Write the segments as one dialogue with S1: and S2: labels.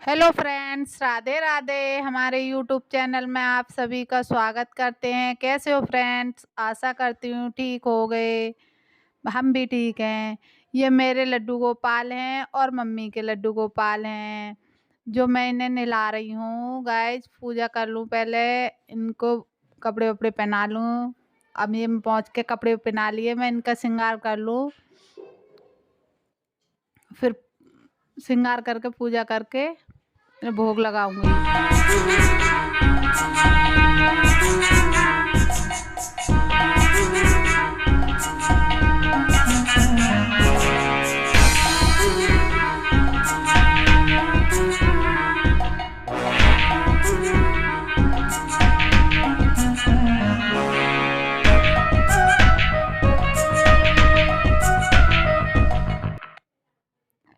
S1: Hello friends, Radhe Radhe. हमारे YouTube channel में आप सभी का स्वागत करते हैं। कैसे हो फ्रेंड्स? आशा करती हूँ ठीक हो गए। हम भी ठीक हैं। ये मेरे लड्डू गोपाल हैं और मम्मी के लड्डू गोपाल हैं, जो मैं इन्हें नहला रही हूँ। गाइस, पूजा कर लूँ पहले, इनको कपड़े वपड़े पहना लूँ। अब ये पहुँच के कपड़े पहना लिए, मैं इनका श्रृंगार कर लूँ, फिर श्रृंगार करके पूजा करके भोग लगाऊंगी।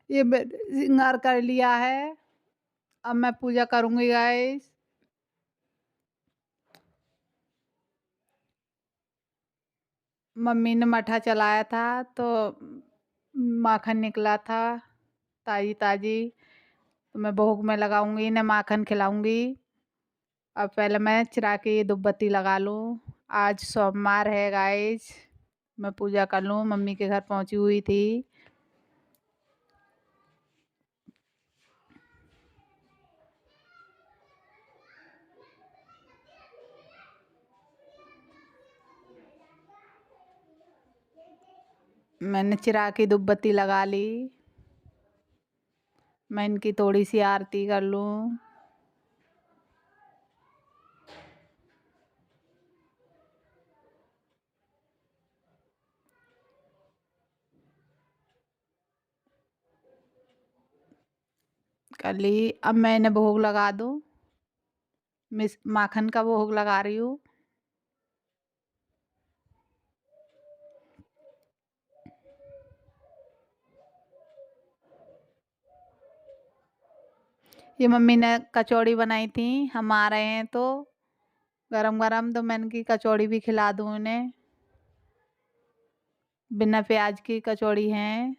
S1: ये श्रृंगार कर लिया है, अब मैं पूजा करूंगी गाइस। मम्मी ने मठा चलाया था तो माखन निकला था ताजी ताजी, तो मैं भोग में लगाऊंगी, इन्हें माखन खिलाऊंगी। अब पहले मैं चिरा के ये धूपबत्ती लगा लूँ। आज सोमवार है गाइस, मैं पूजा कर लूँ। मम्मी के घर पहुंची हुई थी। मैंने चिरा की धूपबत्ती लगा ली। मैं इनकी थोड़ी सी आरती कर लूँ। कर ली। अब मैं इन्हें भोग लगा दूँ। मिस माखन का भोग लगा रही हूँ। ये मम्मी ने कचौड़ी बनाई थी, हम आ रहे हैं तो गरम गरम, तो मैं इनकी कचौड़ी भी खिला दूँ इन्हें। बिना प्याज की कचौड़ी है।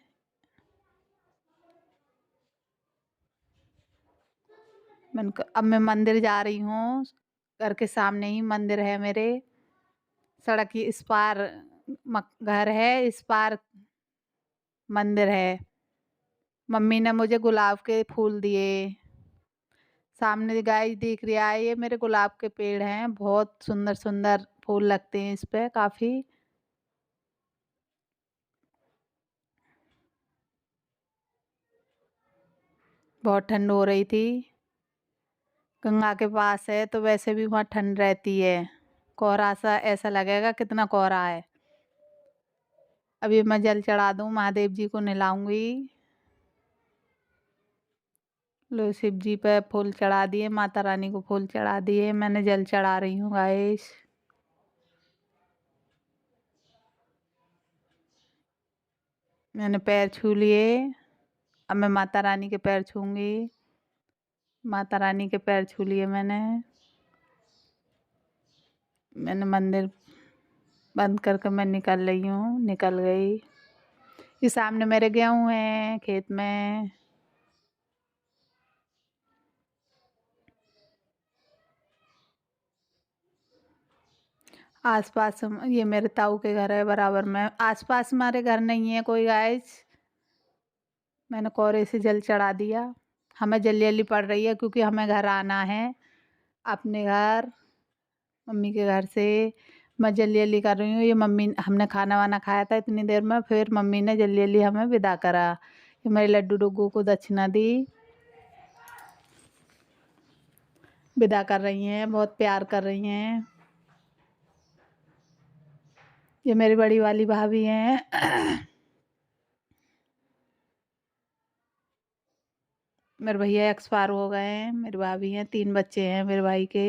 S1: अब मैं मंदिर जा रही हूँ। घर के सामने ही मंदिर है मेरे। सड़क की इस पार घर है, इस पार मंदिर है। मम्मी ने मुझे गुलाब के फूल दिए। सामने गाय दिख रही है, ये मेरे गुलाब के पेड़ हैं। बहुत सुंदर सुंदर फूल लगते हैं इस पे काफी। बहुत ठंड हो रही थी। गंगा के पास है तो वैसे भी वहाँ ठंड रहती है। कोहरा सा ऐसा लगेगा, कितना कोहरा है। अभी मैं जल चढ़ा दूँ, महादेव जी को नहलाऊंगी। लो, शिव जी पे फूल चढ़ा दिए, माता रानी को फूल चढ़ा दिए, मैंने जल चढ़ा रही हूँ गाइस। मैंने पैर छू लिए। अब मैं माता रानी के पैर छूंगी। माता रानी के पैर छू लिए मैंने। मैंने मंदिर बंद करके मैं निकल रही हूँ, निकल गई। ये सामने मेरे गेहूँ हैं खेत में। आसपास ये मेरे ताऊ के घर है बराबर में। आसपास हमारे घर नहीं है कोई गाइस। मैंने कोहरे से जल चढ़ा दिया। हमें जल्दी जल्दी पड़ रही है क्योंकि हमें घर आना है, अपने घर, मम्मी के घर से। मैं जल्दी जल्दी कर रही हूँ। ये मम्मी, हमने खाना वाना खाया था इतनी देर में, फिर मम्मी ने जल्दी जल्दी हमें विदा करा। ये मेरे लड्डू डुग्गू को दक्षिणा दी, विदा कर रही हैं, बहुत प्यार कर रही हैं। ये मेरी बड़ी वाली भाभी हैं। मेरे भैया एक्सपायर हो गए हैं। मेरी भाभी हैं, 3 बच्चे हैं मेरे भाई के।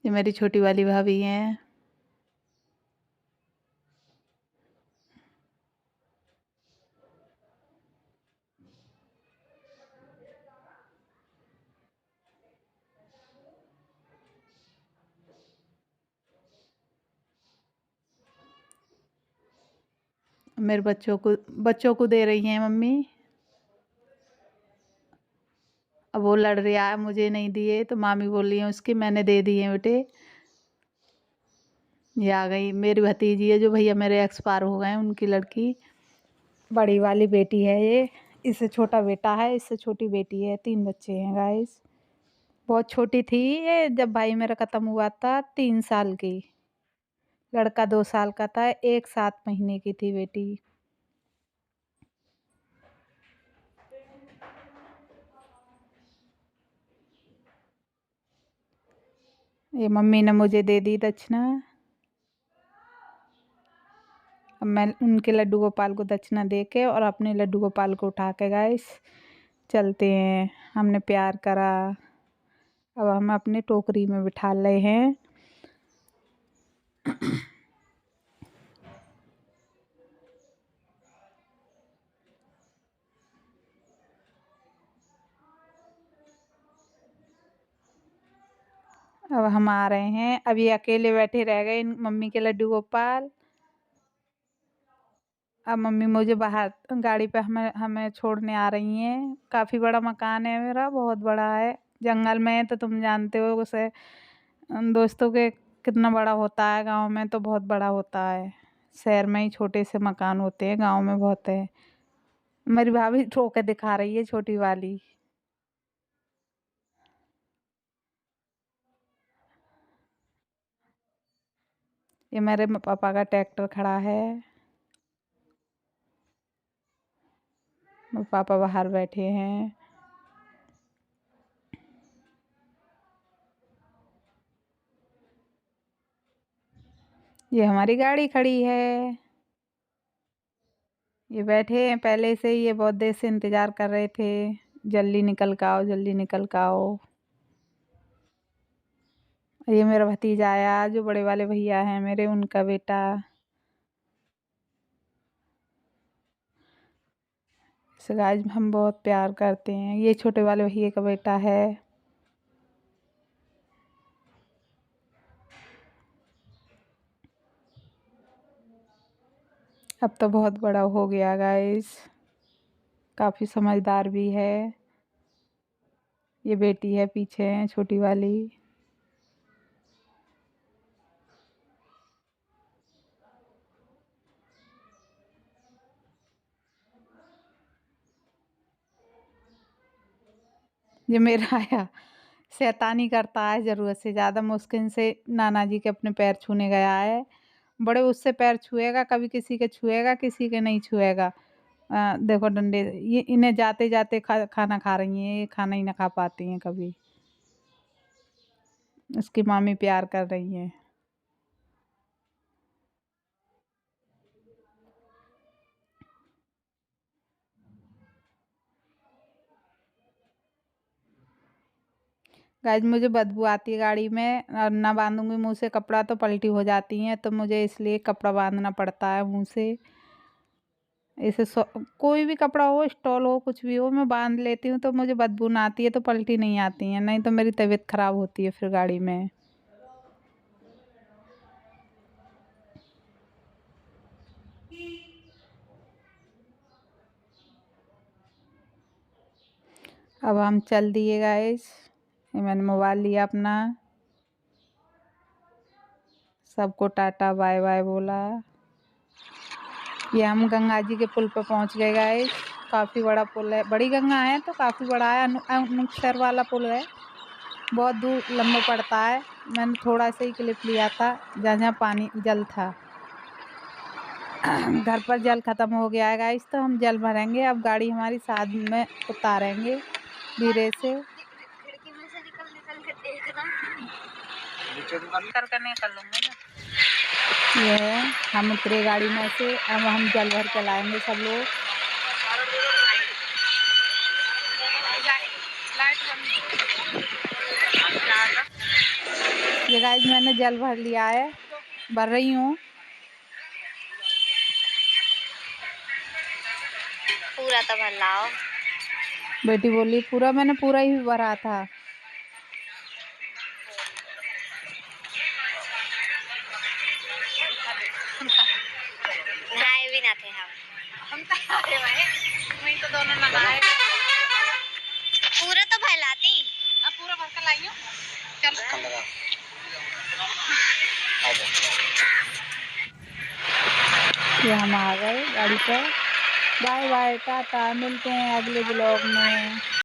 S1: ये मेरी छोटी वाली भाभी हैं। मेरे बच्चों को दे रही हैं मम्मी। अब वो लड़ रहा है, मुझे नहीं दिए, तो मामी बोल रही है उसकी, मैंने दे दिए बेटे। ये आ गई मेरी भतीजी है, जो भैया मेरे एक्सपायर हो गए हैं, उनकी लड़की, बड़ी वाली बेटी है ये। इससे छोटा बेटा है, इससे छोटी बेटी है। 3 बच्चे हैं गाइस। बहुत छोटी थी ये जब भाई मेरा ख़त्म हुआ था, 3 साल की। लड़का 2 साल का था, एक 7 महीने की थी बेटी। ये मम्मी ने मुझे दे दी दक्षिणा। अब मैं उनके लड्डू गोपाल को दक्षिणा दे के और अपने लड्डू गोपाल को उठा के गाइस चलते हैं। हमने प्यार करा, अब हम अपने टोकरी में बिठा रहे हैं। अब हम आ रहे हैं। अब ये अकेले बैठे रह गए मम्मी के लड्डू गोपाल। अब मम्मी मुझे बाहर गाड़ी पे हमें हमें छोड़ने आ रही हैं। काफ़ी बड़ा मकान है मेरा, बहुत बड़ा है। जंगल में है तो तुम जानते हो उसे दोस्तों के कितना बड़ा होता है। गांव में तो बहुत बड़ा होता है, शहर में ही छोटे से मकान होते हैं, गांव में बहुत है। मेरी भाभी ठो के दिखा रही है, छोटी वाली। ये मेरे पापा का ट्रैक्टर खड़ा है। मेरे पापा बाहर बैठे हैं। ये हमारी गाड़ी खड़ी है। ये बैठे हैं पहले से ही, ये बहुत देर से इंतज़ार कर रहे थे, जल्दी निकल के आओ, जल्दी निकल के आओ। ये मेरा भतीजा आया, जो बड़े वाले भैया हैं मेरे, उनका बेटा। इसे गाइस हम बहुत प्यार करते हैं। ये छोटे वाले भैया का बेटा है। अब तो बहुत बड़ा हो गया गाइस, काफ़ी समझदार भी है। ये बेटी है पीछे है, छोटी वाली। ये मेरा आया शैतानी करता है ज़रूरत से ज़्यादा। मुश्किल से नाना जी के अपने पैर छूने गया है। बड़े उससे पैर छुएगा, कभी किसी के छुएगा, किसी के नहीं छुएगा। देखो डंडे, ये इन्हें जाते जाते खाना खा रही हैं, ये खाना ही ना खा पाती हैं कभी। उसकी मामी प्यार कर रही हैं। गाइस मुझे बदबू आती है गाड़ी में, और ना बांधूंगी मुंह से कपड़ा तो पलटी हो जाती हैं, तो मुझे इसलिए कपड़ा बांधना पड़ता है मुंह से। इसे कोई भी कपड़ा हो, स्टॉल हो, कुछ भी हो, मैं बांध लेती हूँ तो मुझे बदबू ना आती है, तो पलटी नहीं आती है, नहीं तो मेरी तबीयत खराब होती है फिर गाड़ी में। अब हम चल दिए गाइस। ये मैंने मोबाइल लिया अपना, सबको टाटा बाय बाय बोला। ये हम गंगा जी के पुल पे पहुंच गए गाइस। काफ़ी बड़ा पुल है, बड़ी गंगा है तो काफ़ी बड़ा है। अनुकसर वाला पुल है, बहुत दूर लंबा पड़ता है। मैंने थोड़ा सा ही क्लिप लिया था, जहाँ जहाँ पानी जल था। घर पर जल ख़त्म हो गया है गाइस, तो हम जल भरेंगे। अब गाड़ी हमारी साथ में उतारेंगे धीरे से। निकल लूँगा ना। ये है, हम उतरे गाड़ी में से, अब हम जल भर के लाएंगे सब लोग। ये गाइस मैंने जल भर लिया है, भर रही हूँ।
S2: पूरा तो भर लाओ।
S1: बेटी बोली पूरा, मैंने पूरा ही भरा था।
S2: नहाए भी ना थे हम तो अरे भाई मैं तो दोनों नहाए पूरा तो फैलाती अब पूरा भर कर लाइयो चल
S1: ये हम आ गए गाड़ी पर। बाय बाय, टाटा, मिलते हैं अगले ब्लॉग में।